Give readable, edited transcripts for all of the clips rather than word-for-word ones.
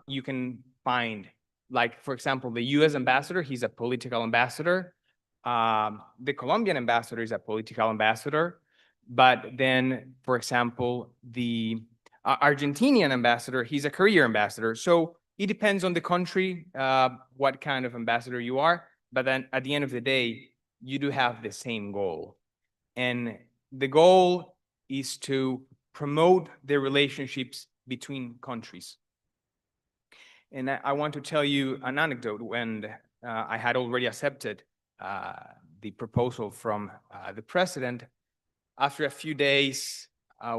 you can find, like, for example, the US ambassador, he's a political ambassador. The Colombian ambassador is a political ambassador. But then, for example, the Argentinian ambassador, he's a career ambassador. So it depends on the country, what kind of ambassador you are. But then at the end of the day, you do have the same goal. And the goal is to promote the relationships between countries. And I want to tell you an anecdote. When I had already accepted the proposal from the president, after a few days,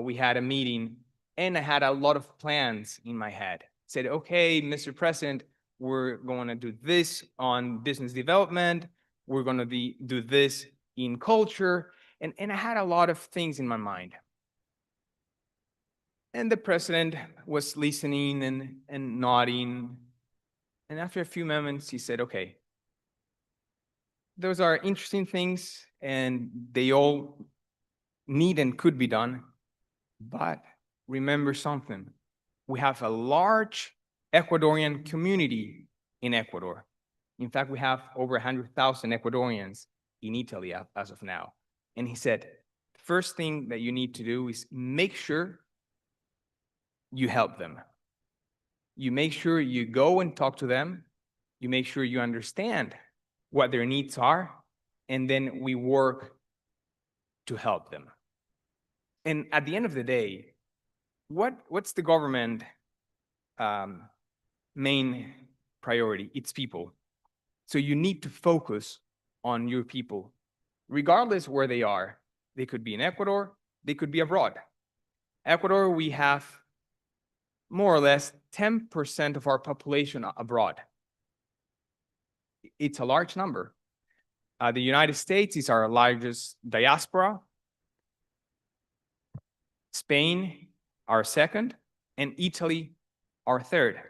we had a meeting, and I had a lot of plans in my head. Said, okay, Mr. President, we're going to do this on business development. We're going to do this in culture. And I had a lot of things in my mind. And the president was listening and nodding. And after a few moments, he said, okay, those are interesting things, and they all need and could be done. But remember something. We have a large Ecuadorian community in Ecuador. In fact, we have over 100,000 Ecuadorians in Italy as of now. And he said, the first thing that you need to do is make sure you help them. You make sure you go and talk to them. You make sure you understand what their needs are, and then we work to help them. And at the end of the day, what's the government main priority? It's people. So you need to focus on your people, regardless where they are. They could be in Ecuador, they could be abroad. Ecuador, we have more or less 10% of our population abroad. It's a large number. The United States is our largest diaspora. Spain, our second, and Italy, our third.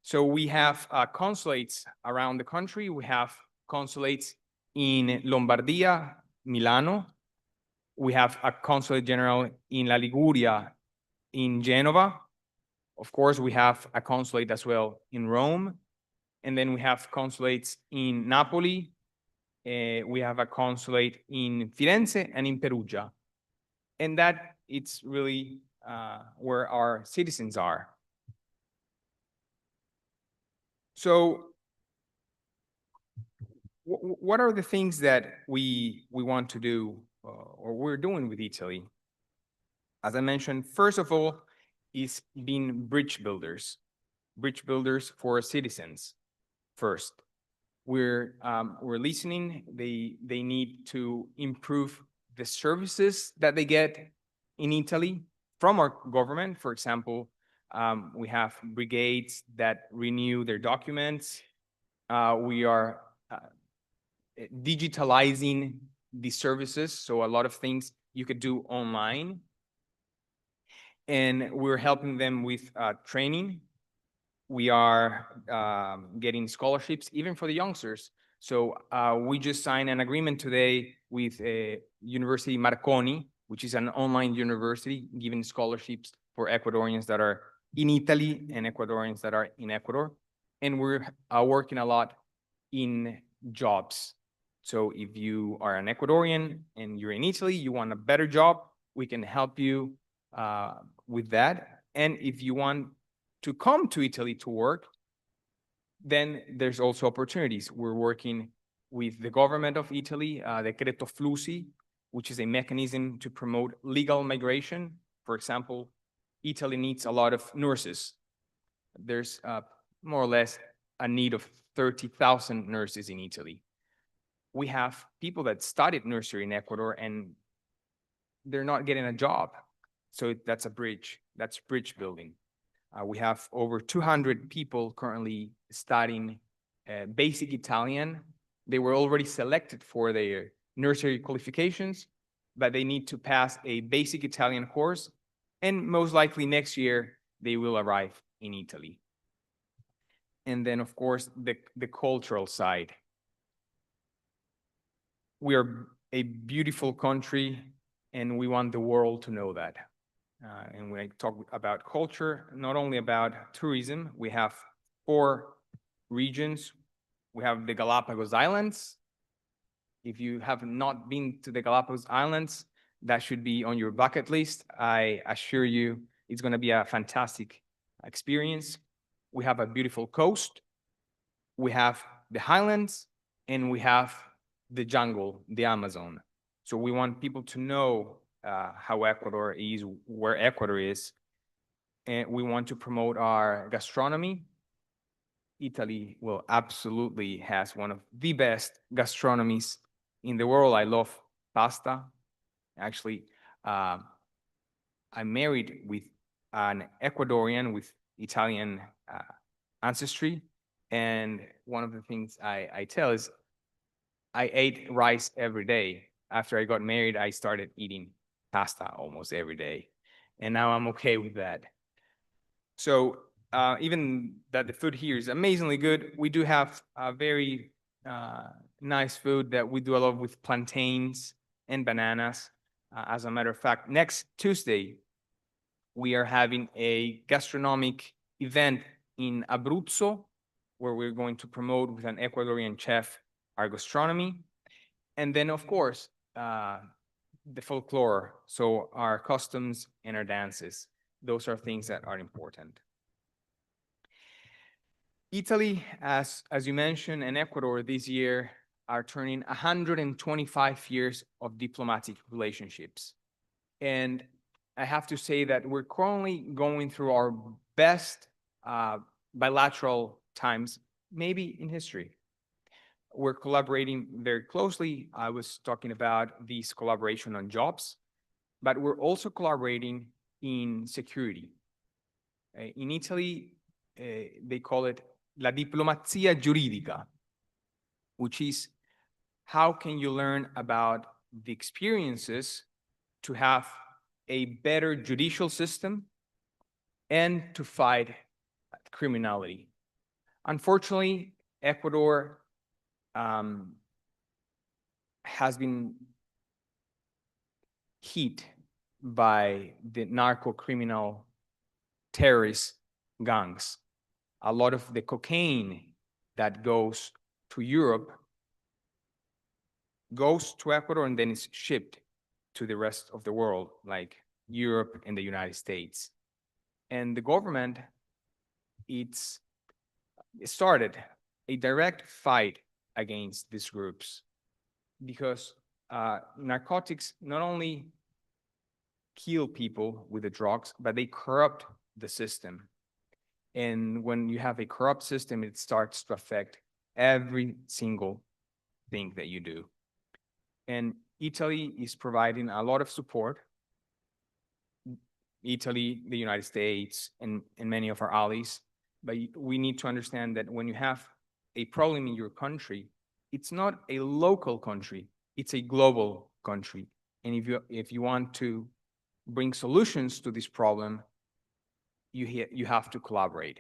So we have consulates around the country. We have consulates in Lombardia, Milano. We have a consulate general in La Liguria, in Genova. Of course, we have a consulate as well in Rome. And then we have consulates in Napoli. We have a consulate in Firenze and in Perugia. And that it's really where our citizens are. So what are the things that we want to do or we're doing with Italy? As I mentioned, first of all, is being bridge builders for citizens first. We're listening. They need to improve the services that they get in Italy from our government. For example, we have brigades that renew their documents. We are digitalizing the services, so a lot of things you could do online. And we're helping them with training. We are getting scholarships, even for the youngsters. So we just signed an agreement today with University Marconi, which is an online university giving scholarships for Ecuadorians that are in Italy and Ecuadorians that are in Ecuador. And we're working a lot in jobs. So if you are an Ecuadorian and you're in Italy, you want a better job, we can help you with that. And if you want to come to Italy to work, then there's also opportunities. We're working with the government of Italy, Decreto Flussi, which is a mechanism to promote legal migration. For example, Italy needs a lot of nurses. There's more or less a need of 30,000 nurses in Italy. We have people that studied nursery in Ecuador and they're not getting a job. So that's a bridge. That's bridge building. We have over 200 people currently studying basic Italian. They were already selected for their nursery qualifications, but they need to pass a basic Italian course. And most likely next year, they will arrive in Italy. And then, of course, the cultural side. We are a beautiful country, and we want the world to know that. And when I talk about culture, not only about tourism, we have 4 regions. We have the Galapagos Islands. If you have not been to the Galapagos Islands, that should be on your bucket list. I assure you, it's going to be a fantastic experience. We have a beautiful coast. We have the highlands, and we have the jungle, the Amazon. So we want people to know how Ecuador is, where Ecuador is. And we want to promote our gastronomy. Italy, well, absolutely has one of the best gastronomies in the world. I love pasta. Actually, I'm married with an Ecuadorian with Italian ancestry. And one of the things I tell is I ate rice every day. After I got married, I started eating pasta almost every day. And now I'm okay with that. So even that the food here is amazingly good, we do have a very nice food that we do a lot with plantains and bananas. As a matter of fact, next Tuesday, we are having a gastronomic event in Abruzzo, where we're going to promote with an Ecuadorian chef our gastronomy. And then, of course, the folklore, so our customs and our dances. Those are things that are important. Italy, as you mentioned, and Ecuador this year are turning 125 years of diplomatic relationships. And I have to say that we're currently going through our best bilateral times, maybe in history. We're collaborating very closely. I was talking about this collaboration on jobs, but we're also collaborating in security. In Italy, they call it la diplomazia giuridica, which is how can you learn about the experiences to have a better judicial system and to fight criminality. Unfortunately, Ecuador has been hit by the narco-criminal terrorist gangs. A lot of the cocaine that goes to Europe goes to Ecuador and then is shipped to the rest of the world, like Europe and the United States. And the government, it started a direct fight against these groups because narcotics not only kill people with the drugs, but they corrupt the system. And when you have a corrupt system, it starts to affect every single thing that you do. And Italy is providing a lot of support. Italy, the United States, and many of our allies. But we need to understand that when you have a problem in your country, it's not a local country, it's a global country. And if you want to bring solutions to this problem, you have to collaborate.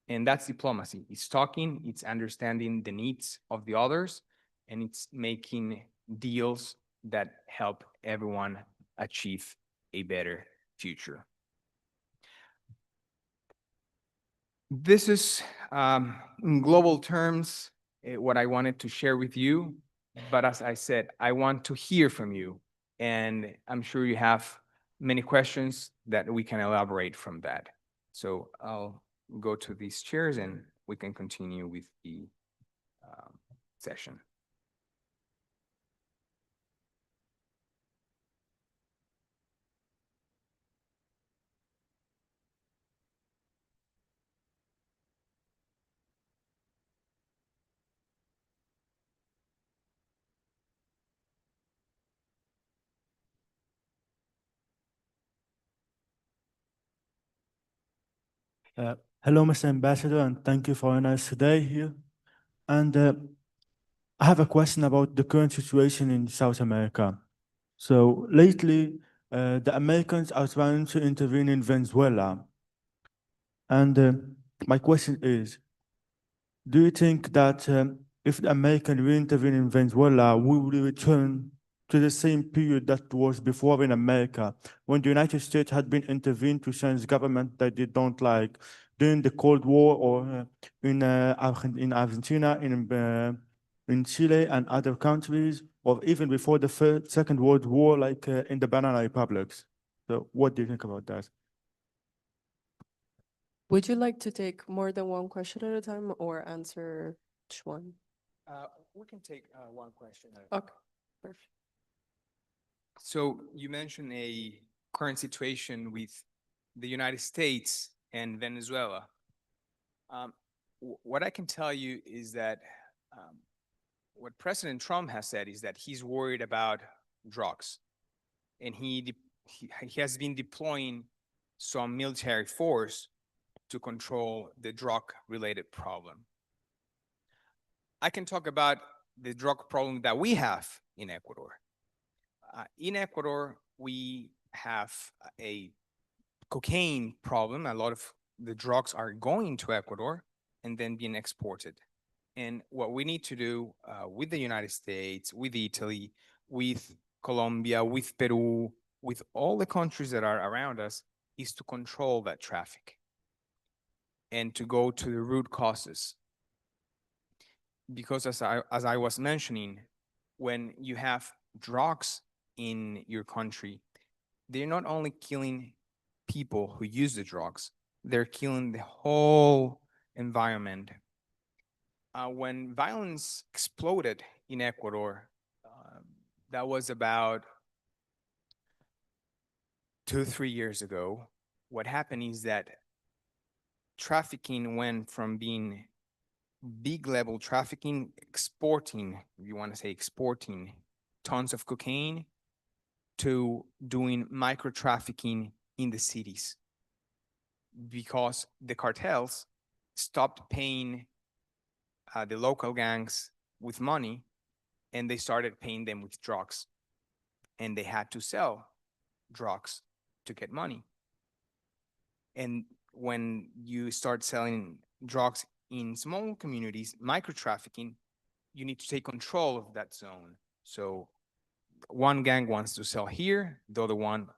And that's diplomacy. It's talking, it's understanding the needs of the others, and it's making deals that help everyone achieve a better future. This is, in global terms, what I wanted to share with you. But as I said, I want to hear from you. And I'm sure you have many questions that we can elaborate from that. So I'll go to these chairs and we can continue with the session. Hello, Mr. Ambassador, and thank you for a nice day here. And I have a question about the current situation in South America. So lately, the Americans are trying to intervene in Venezuela. And my question is, do you think that if the Americans will intervene in Venezuela, we will return to the same period that was before in America, when the United States had been intervened to change government that they don't like during the Cold War, or in Argentina, in Chile and other countries, or even before the Second World War, like in the Banana Republics. So what do you think about that? Would you like to take more than one question at a time or answer each one? We can take one question. Okay, perfect. So you mentioned a current situation with the United States and Venezuela. What I can tell you is that what President Trump has said is that he's worried about drugs, and he has been deploying some military force to control the drug-related problem. I can talk about the drug problem that we have in Ecuador. In Ecuador, we have a cocaine problem. A lot of the drugs are going to Ecuador and then being exported. And what we need to do with the United States, with Italy, with Colombia, with Peru, with all the countries that are around us, is to control that traffic and to go to the root causes. Because as I was mentioning, when you have drugs in your country, they're not only killing people who use the drugs, they're killing the whole environment. When violence exploded in Ecuador, that was about 2-3 years ago. What happened is that trafficking went from being big level trafficking, exporting, if you want to say exporting tons of cocaine, to doing micro trafficking in the cities, because the cartels stopped paying the local gangs with money, and they started paying them with drugs, and they had to sell drugs to get money. And when you start selling drugs in small communities, micro trafficking, you need to take control of that zone. So one gang wants to sell here, the other one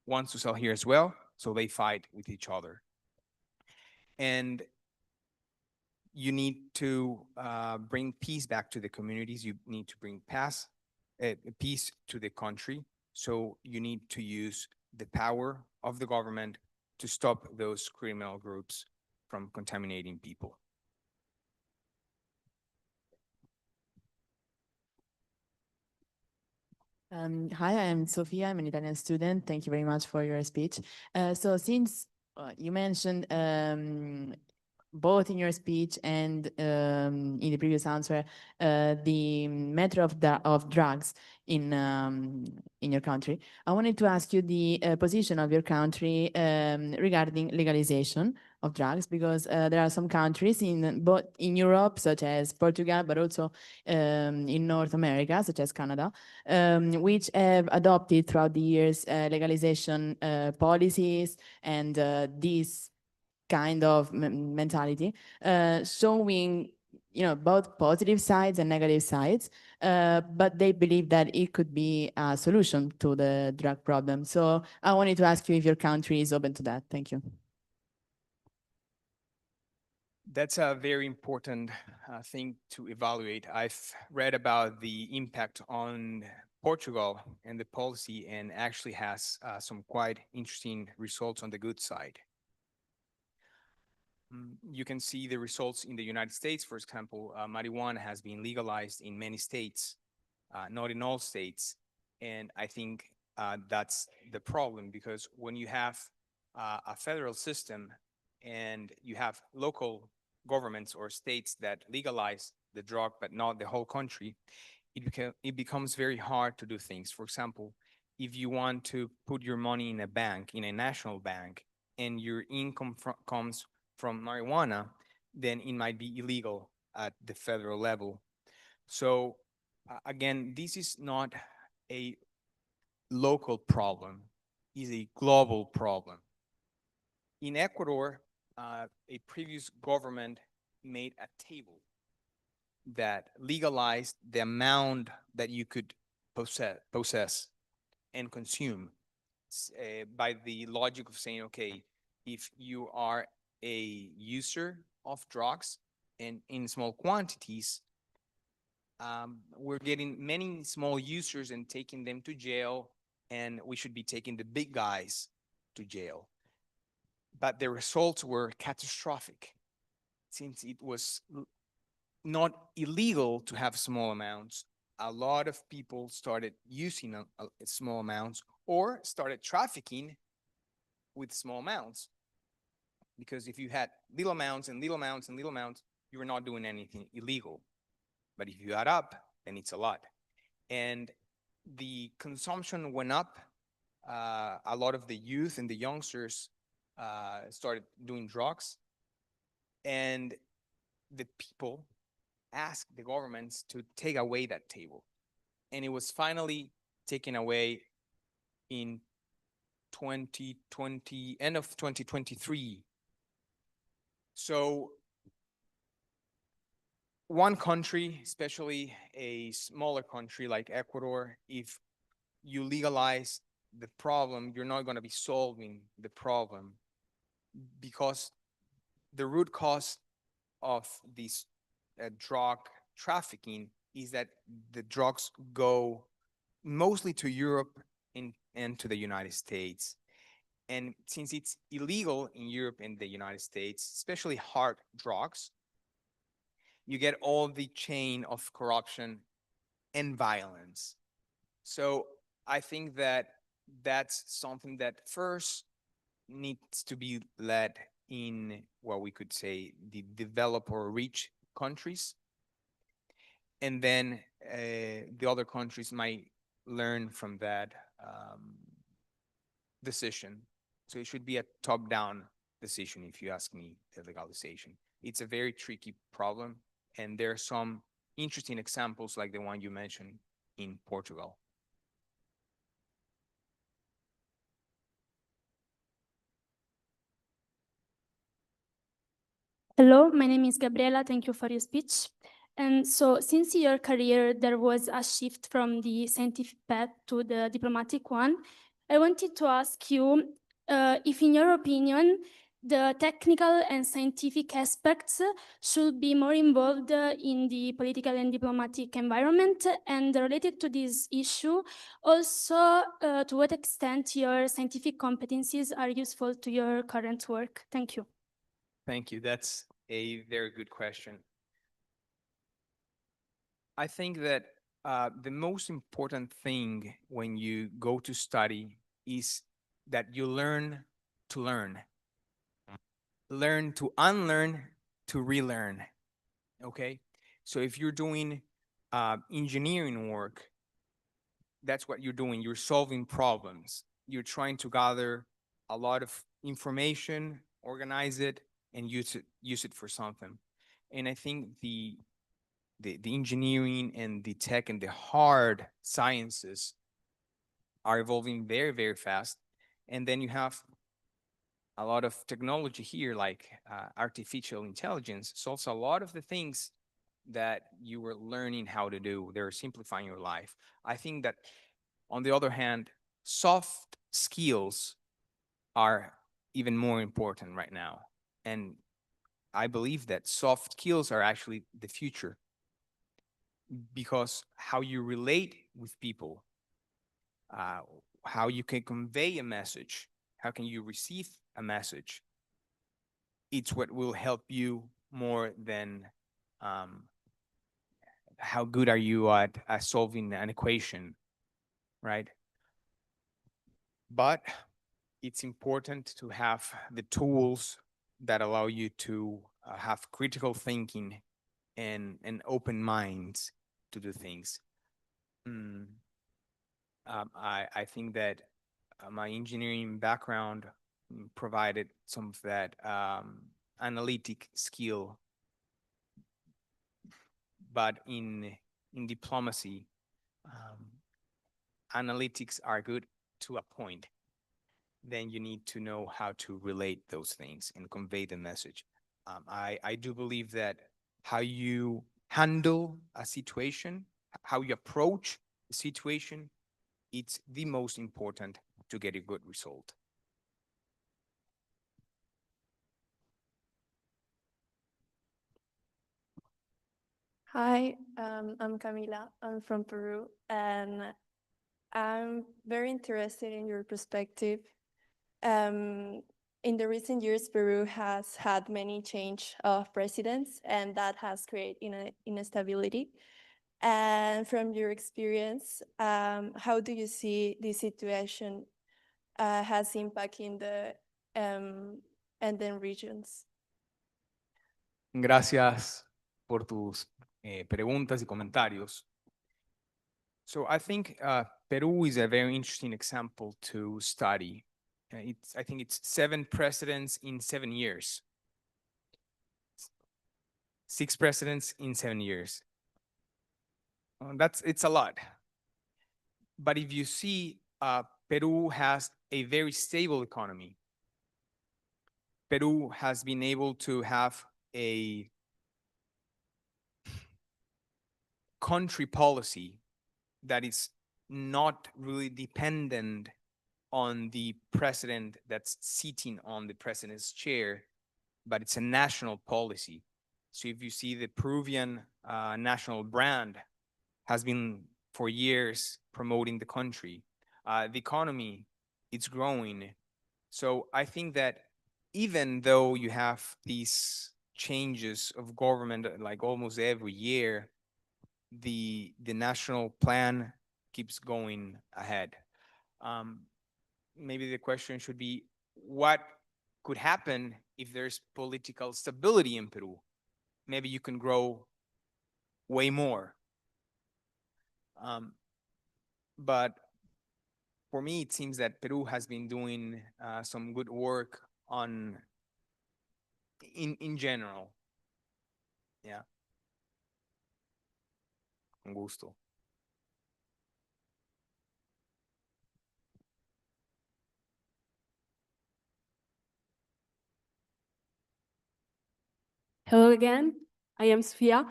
wants to sell here as well, so they fight with each other. And you need to bring peace back to the communities. You need to bring peace to the country. So you need to use the power of the government to stop those criminal groups from contaminating people. Hi, I'm Sofia. I'm an Italian student. Thank you very much for your speech. So since you mentioned both in your speech and in the previous answer the matter of drugs in your country, I wanted to ask you the position of your country regarding legalization of drugs, because there are some countries both in Europe, such as Portugal, but also in North America, such as Canada, which have adopted throughout the years legalization policies and this kind of mentality, showing both positive sides and negative sides, but they believe that it could be a solution to the drug problem. So I wanted to ask you if your country is open to that. Thank you. That's a very important thing to evaluate. I've read about the impact on Portugal and the policy, and actually has some quite interesting results on the good side. You can see the results in the United States. For example, marijuana has been legalized in many states, not in all states. And I think that's the problem, because when you have a federal system and you have local governments or states that legalize the drug but not the whole country, it becomes very hard to do things. For example, if you want to put your money in a bank, in a national bank, and your income comes from marijuana, then it might be illegal at the federal level. So again, this is not a local problem, it's a global problem. In Ecuador, a previous government made a table that legalized the amount that you could possess and consume by the logic of saying, okay, if you are a user of drugs and in small quantities, we're getting many small users and taking them to jail, and we should be taking the big guys to jail. But the results were catastrophic, since it was not illegal to have small amounts. A lot of people started using small amounts or started trafficking with small amounts. Because if you had little amounts and little amounts and little amounts, you were not doing anything illegal. But if you add up, then it's a lot. And the consumption went up. A lot of the youth and the youngsters started doing drugs. And the people asked the governments to take away that table. And it was finally taken away in 2020, end of 2023. So one country, especially a smaller country like Ecuador, if you legalize the problem, you're not going to be solving the problem, because the root cause of this drug trafficking is that the drugs go mostly to Europe and to the United States. And since it's illegal in Europe and the United States, especially hard drugs, you get all the chain of corruption and violence. So I think that that's something that first needs to be led in what we could say the developed or rich countries. And then the other countries might learn from that decision. So it should be a top-down decision, if you ask me, the legalization. It's a very tricky problem, and there are some interesting examples like the one you mentioned in Portugal. Hello, my name is Gabriela. Thank you for your speech. And so since in your career there was a shift from the scientific path to the diplomatic one, I wanted to ask you if, in your opinion, the technical and scientific aspects should be more involved in the political and diplomatic environment. And related to this issue, also to what extent your scientific competencies are useful to your current work. Thank you. Thank you. That's a very good question. I think that the most important thing when you go to study is that you learn to learn. Learn to unlearn, to relearn. Okay? So if you're doing engineering work, that's what you're doing. You're solving problems. You're trying to gather a lot of information, organize it, and use it for something. And I think the engineering and the tech and the hard sciences are evolving very, very fast. And then you have a lot of technology here, like artificial intelligence solves a lot of the things that you were learning how to do. They're simplifying your life. I think that, on the other hand, soft skills are even more important right now. And I believe that soft skills are actually the future, because how you relate with people, how you can convey a message, how can you receive a message, it's what will help you more than how good are you at solving an equation, right? But it's important to have the tools that allow you to have critical thinking and open minds to do things. I think that my engineering background provided some of that analytic skill, but in diplomacy, analytics are good to a point. Then you need to know how to relate those things and convey the message. I do believe that how you handle a situation, how you approach situation, it's the most important to get a good result. Hi, I'm Camila. I'm from Peru, and I'm very interested in your perspective. In the recent years, Peru has had many change of presidents, and that has created instability. And from your experience, how do you see this situation has impact in the Andean regions? Gracias por tus preguntas y comentarios. So I think Peru is a very interesting example to study. I think it's 7 presidents in 7 years. 6 presidents in 7 years. It's a lot. But if you see, Peru has a very stable economy. Peru has been able to have a country policy that is not really dependent on the president that's sitting on the president's chair, but it's a national policy. So if you see the Peruvian national brand has been for years promoting the country, the economy, it's growing. So I think that even though you have these changes of government like almost every year, the national plan keeps going ahead. Maybe the question should be, what could happen if there's political stability in Peru? Maybe you can grow way more. But for me, it seems that Peru has been doing some good work in general. Yeah. Con gusto. Hello again, I am Sofia,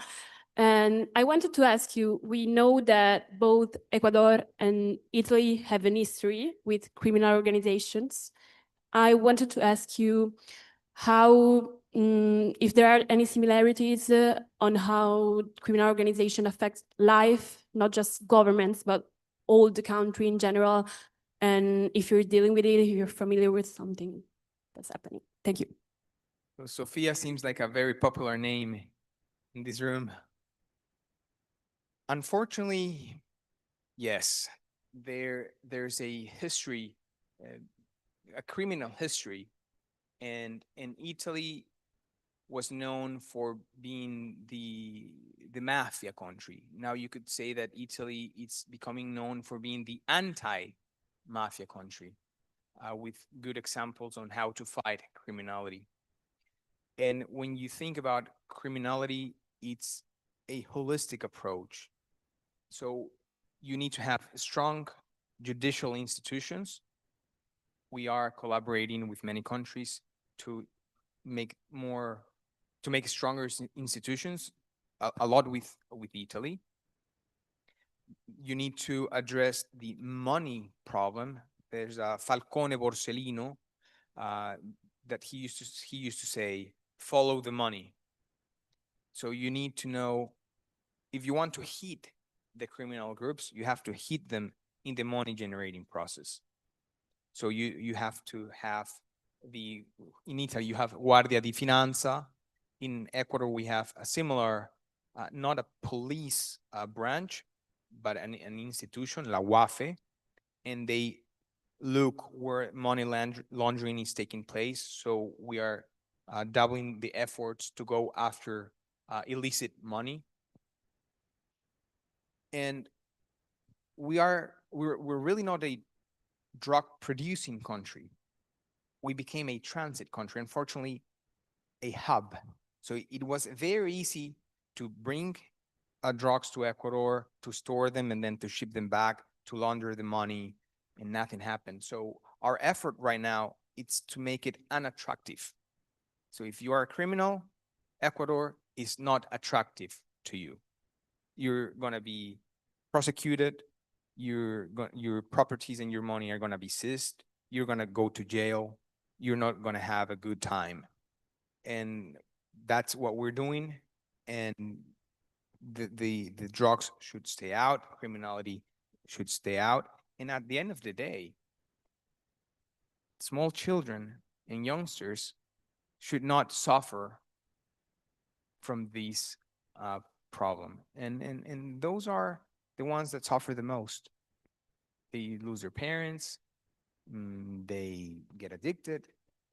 and I wanted to ask you, we know that both Ecuador and Italy have an history with criminal organizations. I wanted to ask you how, if there are any similarities on how criminal organization affects life, not just governments, but all the country in general, and if you're dealing with it, if you're familiar with something that's happening. Thank you. So Sofia seems like a very popular name in this room. Unfortunately, yes, there's a history, a criminal history, and Italy was known for being the mafia country. Now you could say that Italy is becoming known for being the anti-mafia country, with good examples on how to fight criminality. And when you think about criminality, it's a holistic approach. So you need to have strong judicial institutions. We are collaborating with many countries to make stronger institutions, a lot with Italy. You need to address the money problem. There's a Falcone Borsellino that he used to say, follow the money. So you need to know, if you want to hit the criminal groups, you have to hit them in the money generating process. So you have to have in Italy, you have Guardia di Finanza. In Ecuador, we have a similar, not a police branch, but an institution, La UAFE, and they look where money laundering is taking place. So we are doubling the efforts to go after illicit money. And we're really not a drug producing country. We became a transit country, unfortunately, a hub. So it was very easy to bring drugs to Ecuador, to store them, and then to ship them back, to launder the money, and nothing happened. So our effort right now is to make it unattractive. So if you are a criminal, Ecuador is not attractive to you. You're going to be prosecuted, your properties and your money are gonna be seized. You're gonna go to jail. You're not gonna have a good time. And that's what we're doing. And the drugs should stay out, criminality should stay out. And at the end of the day, small children and youngsters should not suffer from these problem. And those are the ones that suffer the most. They lose their parents, they get addicted,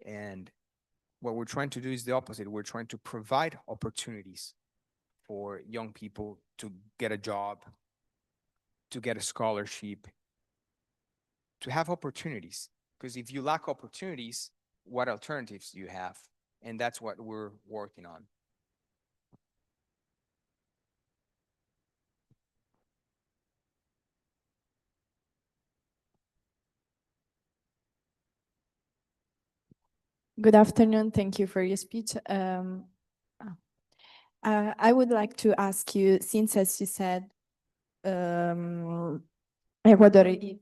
and what we're trying to do is the opposite. We're trying to provide opportunities for young people to get a job, to get a scholarship, to have opportunities. Because if you lack opportunities, what alternatives do you have? And that's what we're working on. Good afternoon. Thank you for your speech. I would like to ask you, since as you said, Ecuador is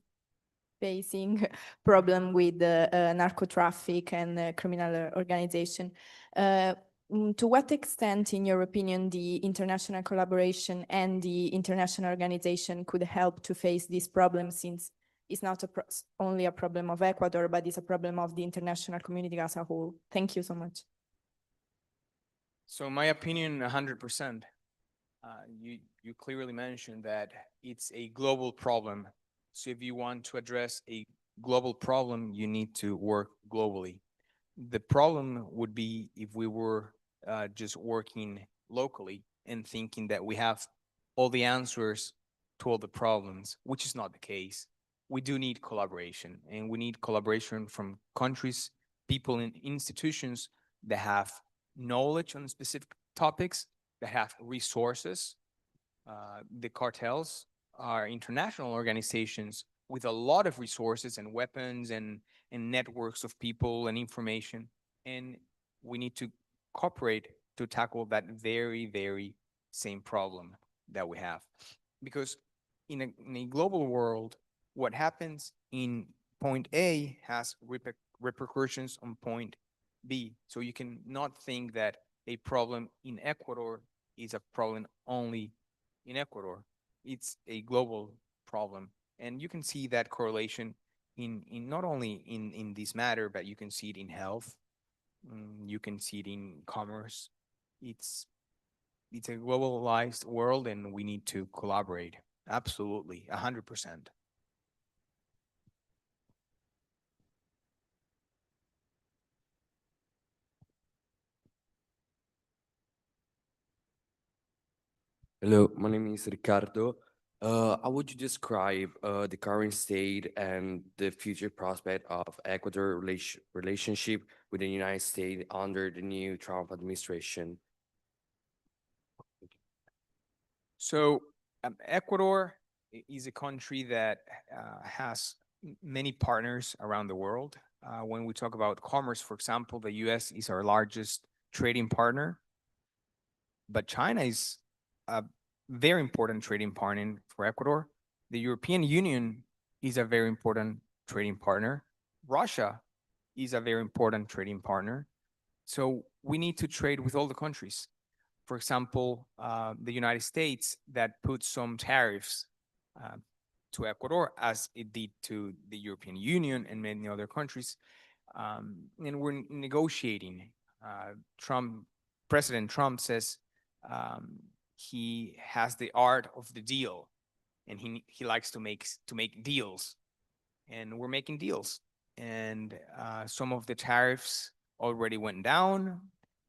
facing problem with narco traffic and criminal organization. To what extent, in your opinion, the international collaboration and the international organization could help to face this problem, since it's not only a problem of Ecuador, but it's a problem of the international community as a whole? Thank you so much. So my opinion, 100%. You clearly mentioned that it's a global problem. So if you want to address a global problem, you need to work globally. The problem would be if we were just working locally and thinking that we have all the answers to all the problems, which is not the case. We do need collaboration, and we need collaboration from countries, people, and institutions that have knowledge on specific topics, that have resources. The cartels are international organizations with a lot of resources and weapons and networks of people and information. And we need to cooperate to tackle that very, very same problem that we have. Because in a global world, what happens in point A has repercussions on point B. So you can not think that a problem in Ecuador is a problem only in Ecuador. It's a global problem. And you can see that correlation in not only in this matter, but you can see it in health. You can see it in commerce. It's a globalized world, and we need to collaborate. Absolutely, 100%. Hello, my name is Ricardo. How would you describe the current state and the future prospect of Ecuador relationship with the United States under the new Trump administration? So Ecuador is a country that has many partners around the world. When we talk about commerce, for example, the US is our largest trading partner, but China is a very important trading partner for Ecuador. The European Union is a very important trading partner. Russia is a very important trading partner. So we need to trade with all the countries. For example, the United States that put some tariffs to Ecuador, as it did to the European Union and many other countries. And we're negotiating. President Trump says he has the art of the deal, and he likes to make deals, and we're making deals. And some of the tariffs already went down.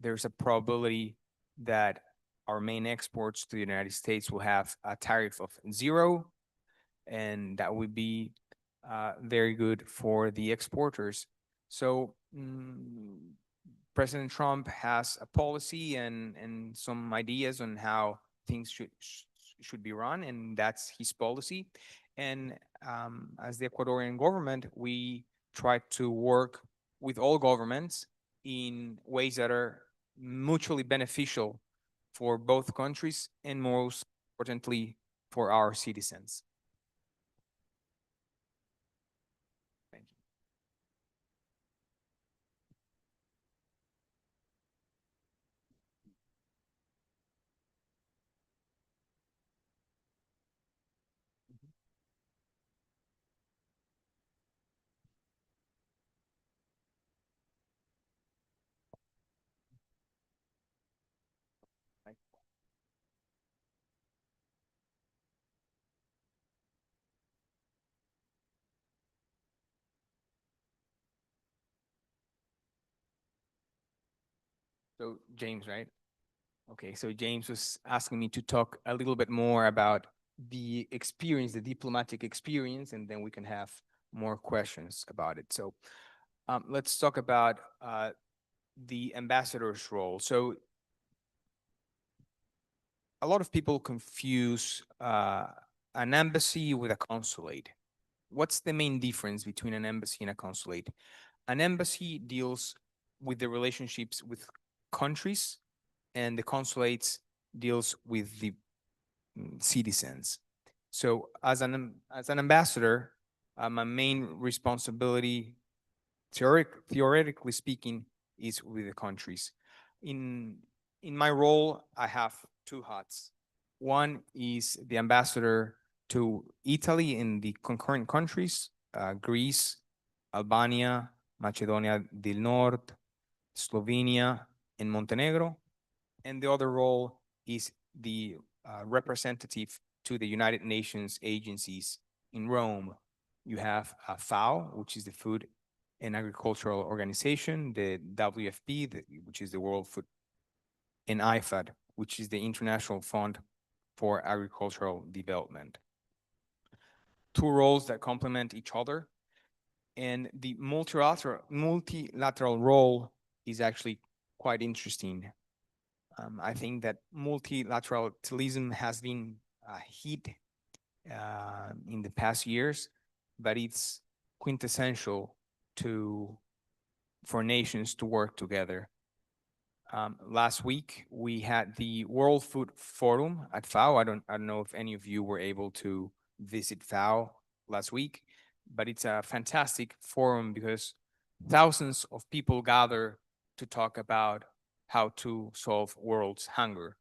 There's a probability that our main exports to the United States will have a tariff of 0, and that would be very good for the exporters. So President Trump has a policy and some ideas on how things should be run, and that's his policy. And as the Ecuadorian government, we try to work with all governments in ways that are mutually beneficial for both countries, and most importantly, for our citizens. So James, right? Okay, so James was asking me to talk a little bit more about the experience, the diplomatic experience, and then we can have more questions about it. So let's talk about the ambassador's role. So a lot of people confuse an embassy with a consulate. What's the main difference between an embassy and a consulate? An embassy deals with the relationships with countries, and the consulates deals with the citizens. So as an ambassador, my main responsibility, theoretically speaking, is with the countries. In my role, I have two hats. One is the ambassador to Italy in the concurrent countries, Greece, Albania, Macedonia del Nord, Slovenia, and Montenegro. And the other role is the representative to the United Nations agencies in Rome. You have FAO, which is the Food and Agricultural Organization, the WFP, which is the World Food, and IFAD, which is the International Fund for Agricultural Development. Two roles that complement each other. And the multilateral role is actually quite interesting. I think that multilateralism has been hit in the past years, but it's quintessential for nations to work together. Last week we had the World Food Forum at FAO. I don't know if any of you were able to visit FAO last week, but it's a fantastic forum because thousands of people gather to talk about how to solve world's hunger.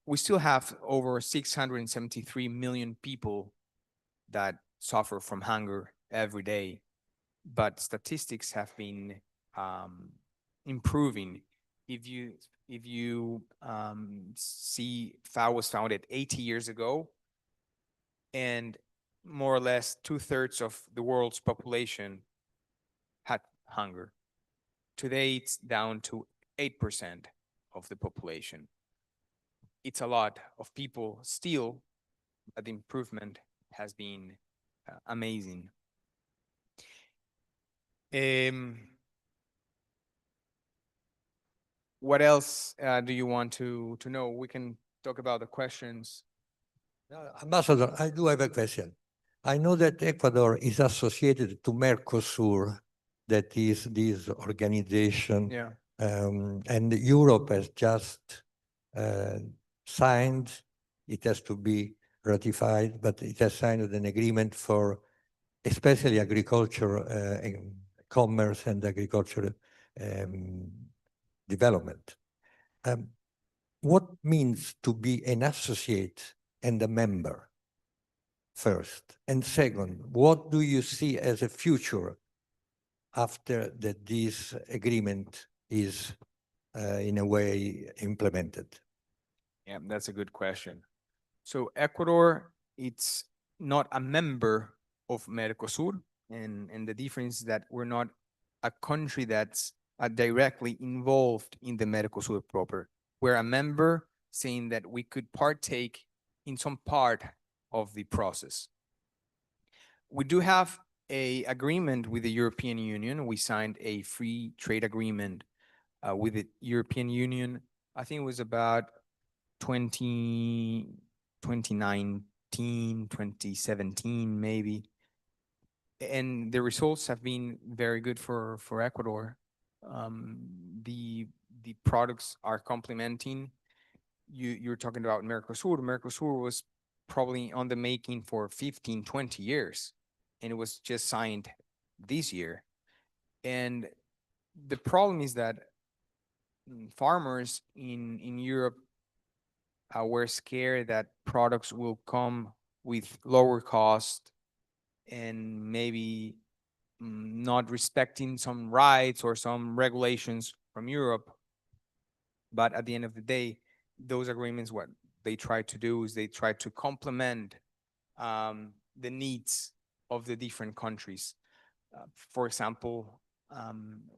We still have over 673 million people that suffer from hunger every day, but statistics have been improving. If you see, FAO was founded 80 years ago, and more or less 2/3 of the world's population had hunger. Today, it's down to 8% of the population. It's a lot of people still, but the improvement has been amazing. What else do you want to know? We can talk about the questions. Ambassador, I do have a question. I know that Ecuador is associated to Mercosur, that is this organization. Yeah. And Europe has just signed, it has to be ratified, but it has signed an agreement for especially agriculture, commerce and agricultural development. What means to be an associate and a member, first? And second, what do you see as a future after that this agreement is in a way implemented? Yeah, that's a good question. So Ecuador, it's not a member of Mercosur, and the difference is that we're not a country that's directly involved in the Mercosur proper. We're a member, saying that we could partake in some part of the process. We do have an agreement with the European Union. We signed a free trade agreement with the European Union. I think it was about 2019, 2017, maybe. And the results have been very good for Ecuador. The products are complementing. You're talking about Mercosur. Mercosur was probably on the making for 15, 20 years, and it was just signed this year. And the problem is that farmers in Europe were scared that products will come with lower cost and maybe not respecting some rights or some regulations from Europe. But at the end of the day, those agreements, what they try to do is they try to complement the needs of the different countries. For example,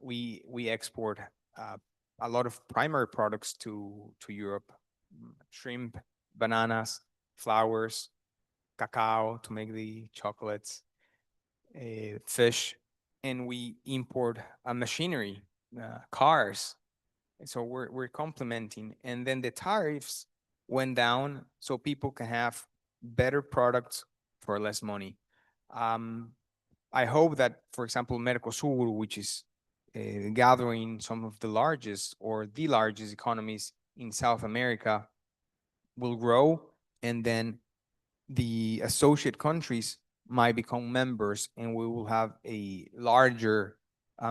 we export a lot of primary products to Europe: shrimp, bananas, flowers, cacao to make the chocolates, fish, and we import machinery, cars. So we're complementing, and then the tariffs went down so people can have better products for less money. I hope that, for example, Mercosur, which is gathering some of the largest or the largest economies in South America, will grow, and then the associate countries might become members, and we will have a larger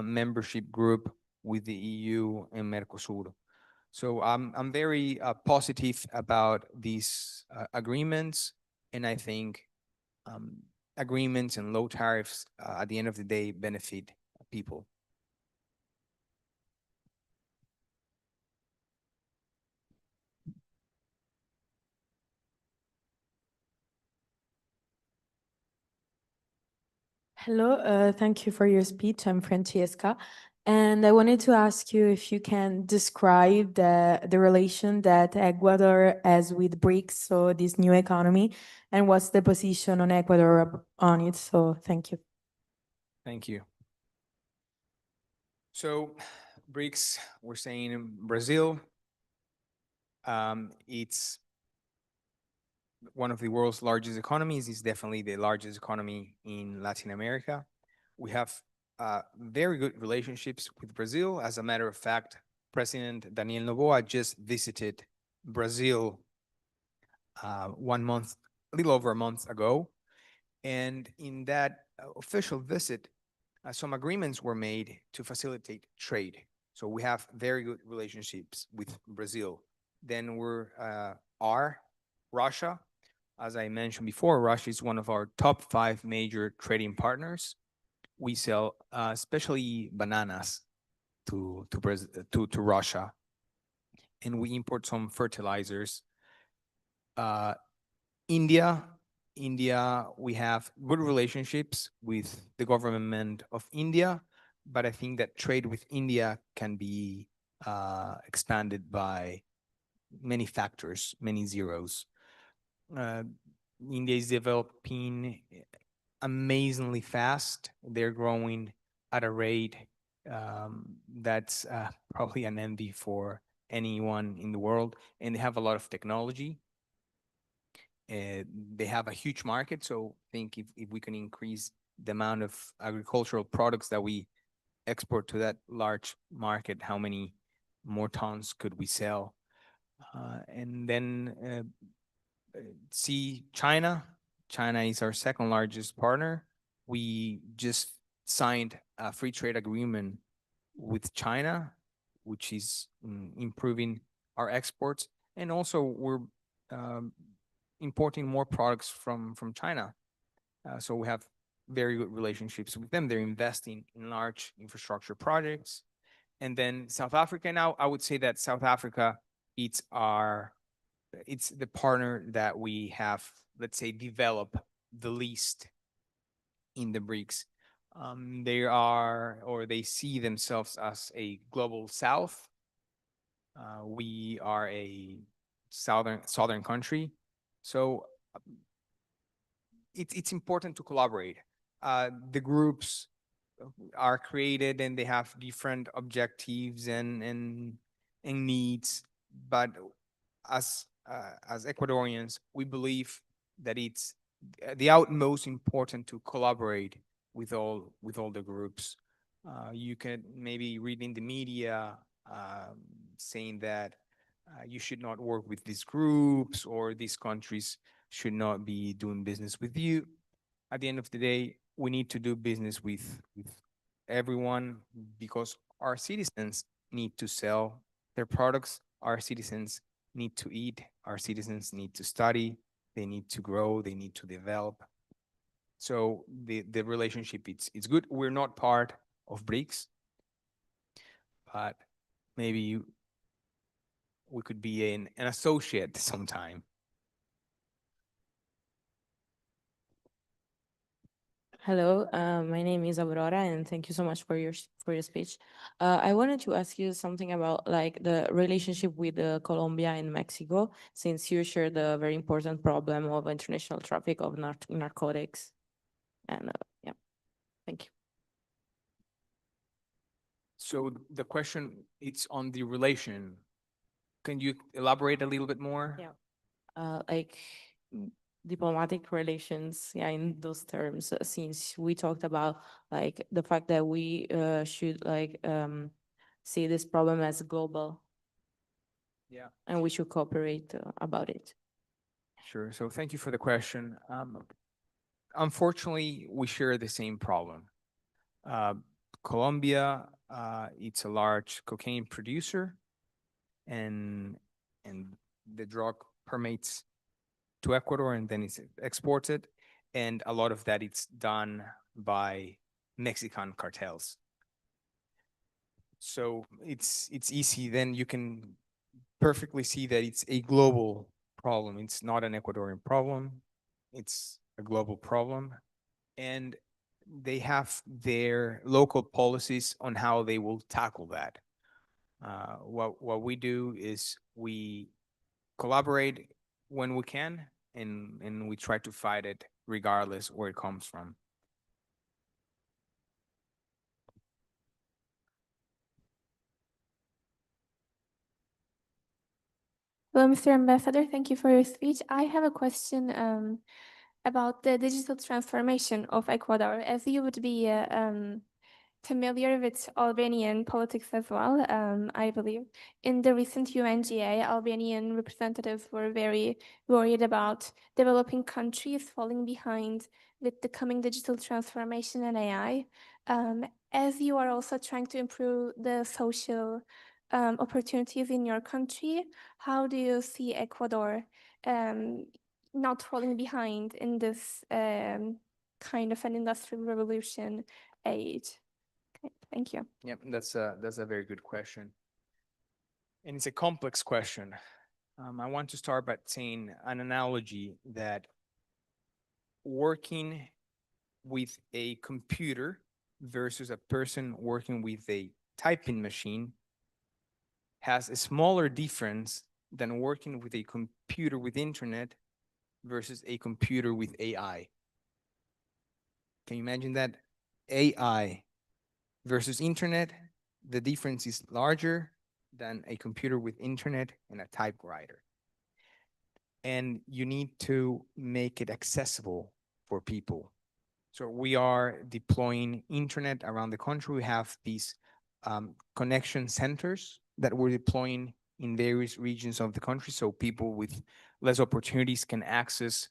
membership group with the EU and Mercosur. So I'm very positive about these agreements, and I think agreements and low tariffs at the end of the day benefit people. Hello, thank you for your speech. I'm Francesca, and I wanted to ask you if you can describe the relation that Ecuador has with BRICS, so this new economy, and what's the position on Ecuador on it. So thank you. Thank you. So BRICS, we're saying in Brazil, it's one of the world's largest economies. It's definitely the largest economy in Latin America. We have very good relationships with Brazil. As a matter of fact, President Daniel Noboa just visited Brazil 1 month, a little over a month ago. And in that official visit, some agreements were made to facilitate trade. So we have very good relationships with Brazil. Then Russia. As I mentioned before, Russia is one of our top 5 major trading partners. We sell especially bananas to Russia, and we import some fertilizers. India, we have good relationships with the government of India, but I think that trade with India can be expanded by many factors, many zeros. India is developing amazingly fast. They're growing at a rate that's probably an envy for anyone in the world, and they have a lot of technology. They have a huge market, so I think if we can increase the amount of agricultural products that we export to that large market, how many more tons could we sell? And then see China. China is our second largest partner. We just signed a free trade agreement with China, which is improving our exports. And also we're importing more products from China. So we have very good relationships with them. They're investing in large infrastructure projects. And then South Africa now, I would say that South Africa, it's the partner that we have, let's say, developed the least in the BRICS. They see themselves as a global South. We are a southern country. So it's important to collaborate. The groups are created and they have different objectives and needs, but as Ecuadorians, we believe that it's the utmost important to collaborate with all the groups. You can maybe read in the media saying that you should not work with these groups or these countries should not be doing business with you. At the end of the day, we need to do business with everyone because our citizens need to sell their products. Our citizens need to eat. Our citizens need to study. They need to grow. They need to develop. So the relationship, it's good. We're not part of BRICS, but maybe we could be an associate sometime. Hello, my name is Aurora, and thank you so much for your speech. I wanted to ask you something about like the relationship with Colombia and Mexico, since you share the very important problem of international traffic of narcotics. And yeah, thank you. So the question, it's on the relation. Can you elaborate a little bit more? Yeah. Like diplomatic relations, yeah, in those terms, since we talked about like the fact that we should like see this problem as global. Yeah. And we should cooperate about it. Sure. So thank you for the question. Unfortunately, we share the same problem. Colombia, it's a large cocaine producer, and the drug permeates to Ecuador and then it's exported, and a lot of that it's done by Mexican cartels. So it's easy. Then you can perfectly see that it's a global problem. It's not an Ecuadorian problem. It's a global problem, and they have their local policies on how they will tackle that. What we do is we collaborate when we can, and we try to fight it regardless where it comes from. Hello, Mr. Ambassador. Thank you for your speech. I have a question about the digital transformation of Ecuador. As you would be familiar with Albanian politics as well, I believe. In the recent UNGA, Albanian representatives were very worried about developing countries falling behind with the coming digital transformation and AI. As you are also trying to improve the social opportunities in your country, how do you see Ecuador not falling behind in this kind of an industrial revolution age? Okay, thank you. Yep, that's a very good question, and it's a complex question. I want to start by saying an analogy that working with a computer versus a person working with a typing machine has a smaller difference than working with a computer with internet versus a computer with AI. Can you imagine that? AI versus internet, the difference is larger than a computer with internet and a typewriter. And you need to make it accessible for people. So we are deploying internet around the country. We have these connection centers that we're deploying in various regions of the country, so people with less opportunities can access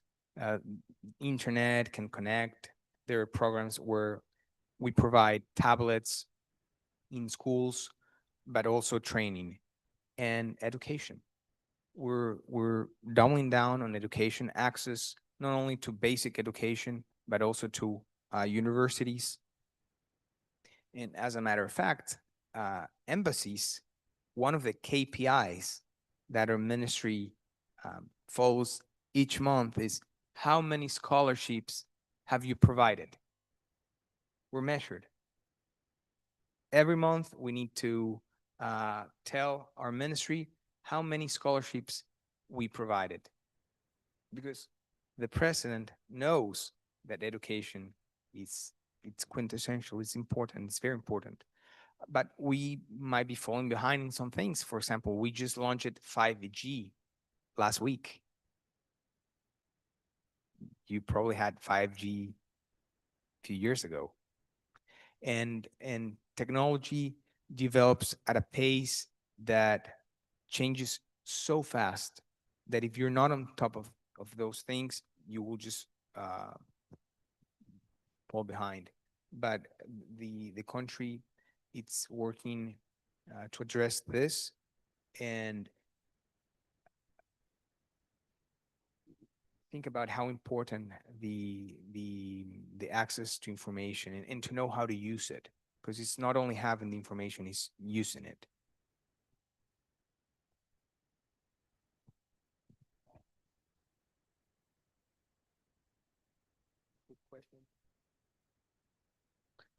internet, can connect. There are programs where we provide tablets in schools, but also training and education. We're doubling down on education access, not only to basic education, but also to universities. And as a matter of fact, embassies, one of the KPIs that our ministry follows each month is how many scholarships have you provided? We're measured. Every month, we need to tell our ministry how many scholarships we provided. Because the president knows that education it's quintessential, it's important, it's very important. But we might be falling behind in some things. For example, we just launched 5G last week. You probably had 5G a few years ago. And technology develops at a pace that changes so fast that if you're not on top of those things, you will just fall behind. But the country, it's working to address this, and think about how important the access to information and to know how to use it, because it's not only having the information, it's using it.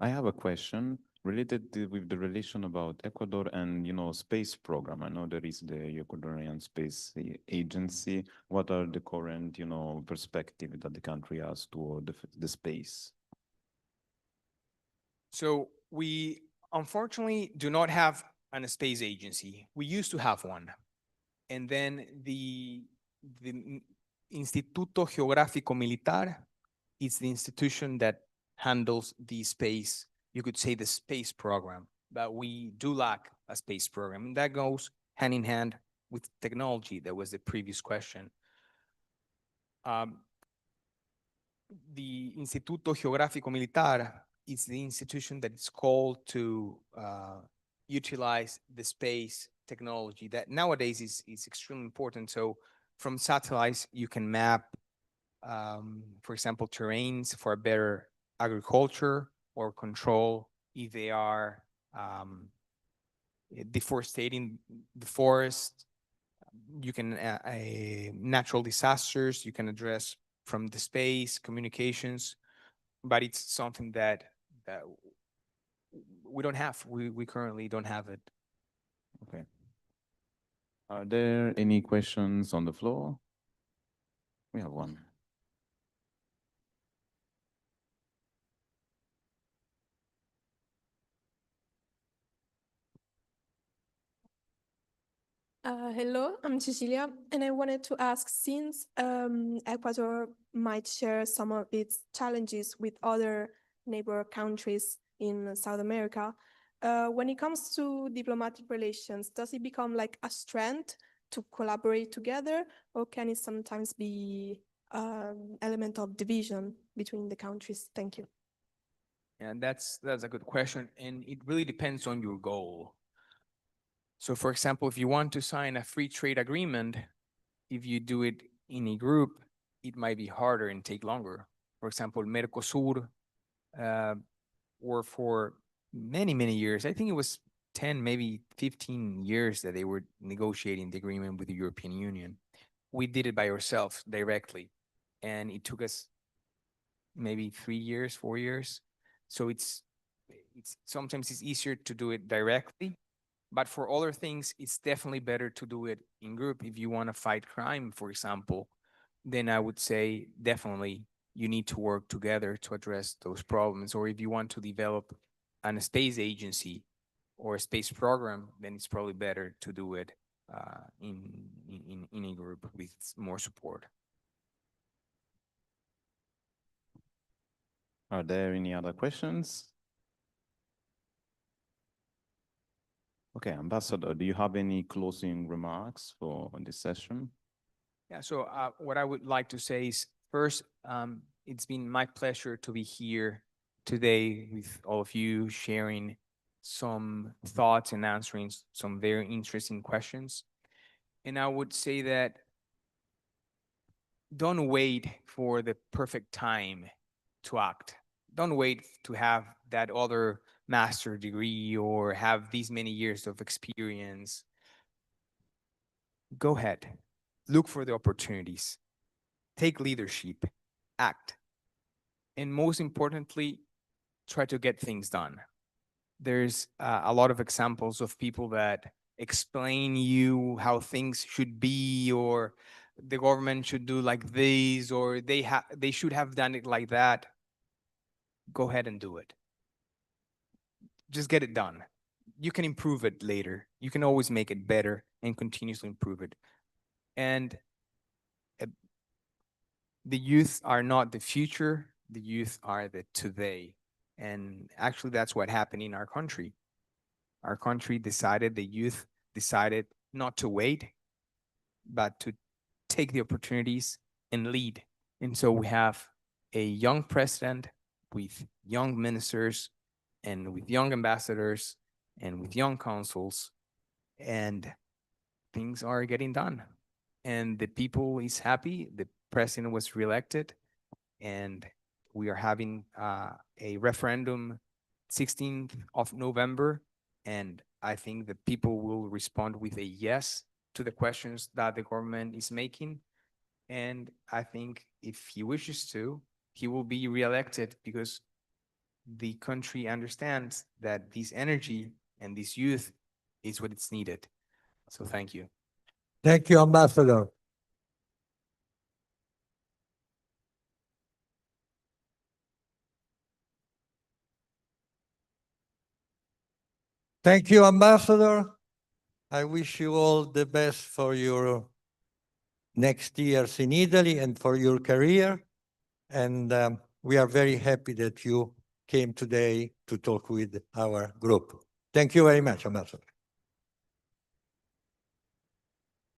I have a question related with the relation about Ecuador and, space program. I know there is the Ecuadorian Space Agency. What are the current, perspective that the country has toward the space? So we unfortunately do not have a space agency. We used to have one. And then the Instituto Geográfico Militar is the institution that handles the space, you could say the space program, but we do lack a space program. And that goes hand in hand with technology. That was the previous question. The Instituto Geográfico Militar is the institution that is called to utilize the space technology that nowadays is extremely important. So from satellites, you can map, for example, terrains for better agriculture or control if they are deforesting the forest. You can, natural disasters, you can address from the space, communications, but it's something that we don't have. We currently don't have it. Okay. Are there any questions on the floor? We have one. Hello, I'm Cecilia, and I wanted to ask, since Ecuador might share some of its challenges with other neighbor countries in South America, when it comes to diplomatic relations, does it become like a strength to collaborate together, or can it sometimes be element of division between the countries? Thank you. And that's a good question, and it really depends on your goal. So for example, if you want to sign a free trade agreement, if you do it in a group, it might be harder and take longer. For example, Mercosur were for many, many years. I think it was 10, maybe 15 years that they were negotiating the agreement with the European Union. We did it by ourselves directly, and it took us maybe 3 years, 4 years. So it's sometimes it's easier to do it directly. But for other things, it's definitely better to do it in group. If you want to fight crime, for example, then I would say definitely you need to work together to address those problems. Or if you want to develop a space agency or a space program, then it's probably better to do it in a group with more support. Are there any other questions? Okay, Ambassador, do you have any closing remarks for this session? Yeah, so what I would like to say is, first, it's been my pleasure to be here today with all of you, sharing some thoughts and answering some very interesting questions. And I would say that don't wait for the perfect time to act. Don't wait to have that other master degree or have these many years of experience. Go ahead, look for the opportunities, take leadership, act, and most importantly, try to get things done. There's a lot of examples of people that explain you how things should be, or the government should do like this, or they should have done it like that. Go ahead and do it. Just get it done. You can improve it later. You can always make it better and continuously improve it. And the youth are not the future, the youth are the today. And actually, that's what happened in our country. Our country decided, the youth decided not to wait, but to take the opportunities and lead. And so we have a young president with young ministers and with young ambassadors and with young consuls, and things are getting done. And the people is happy. The president was reelected, and we are having a referendum 16th of November. And I think the people will respond with a yes to the questions that the government is making. And I think if he wishes to, he will be reelected because the country understands that this energy and this youth is what it's needed. So thank you. Thank you, Ambassador. Thank you, Ambassador. I wish you all the best for your next years in Italy and for your career. And we are very happy that you came today to talk with our group. Thank you very much, Ambassador.